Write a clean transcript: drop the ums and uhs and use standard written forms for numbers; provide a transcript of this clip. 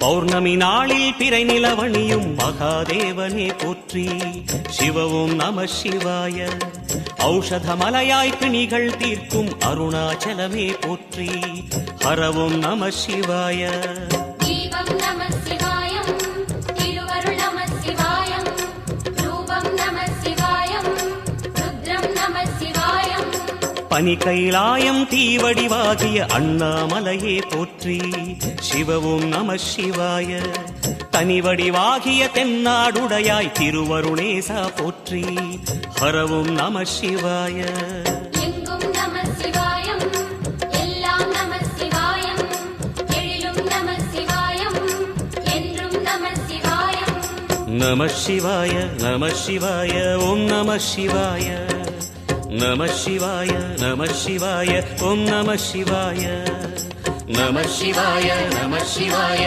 பௌர்ணமி நாளில் பிறை நிலவணியும் மகாதேவனே போற்றி. சிவவும் நம சிவாய. ஔஷதமலையாய் பிணிகள் தீர்க்கும் அருணாச்சலமே போற்றி. ஹரவும் நம சிவாய. தீபம் நம சிவாயம், திருவருள் நம சிவாயம், ரூபம் நம சிவாயம், ருத்ரம் நம சிவாயம். பனி கைலாயம் தீவடிவாகிய அண்ணாமலையே போற்றி. சிவவும் நம சிவாய. தனிவடிவாகிய தென்னாடுடையாய் திருவருணேசா போற்றி. ஹரவும் நம சிவாய. எங்கும் நம சிவாயம், எல்லாம் நம சிவாயம், எழிலும் நம சிவாயம், என்றும் நம சிவாயம். நம சிவாய நம சிவாய. ஓம் நம சிவாய. நம சிவாய நம சிவாய. ஓம் நம சிவாய. நம சிவாய நம சிவாய.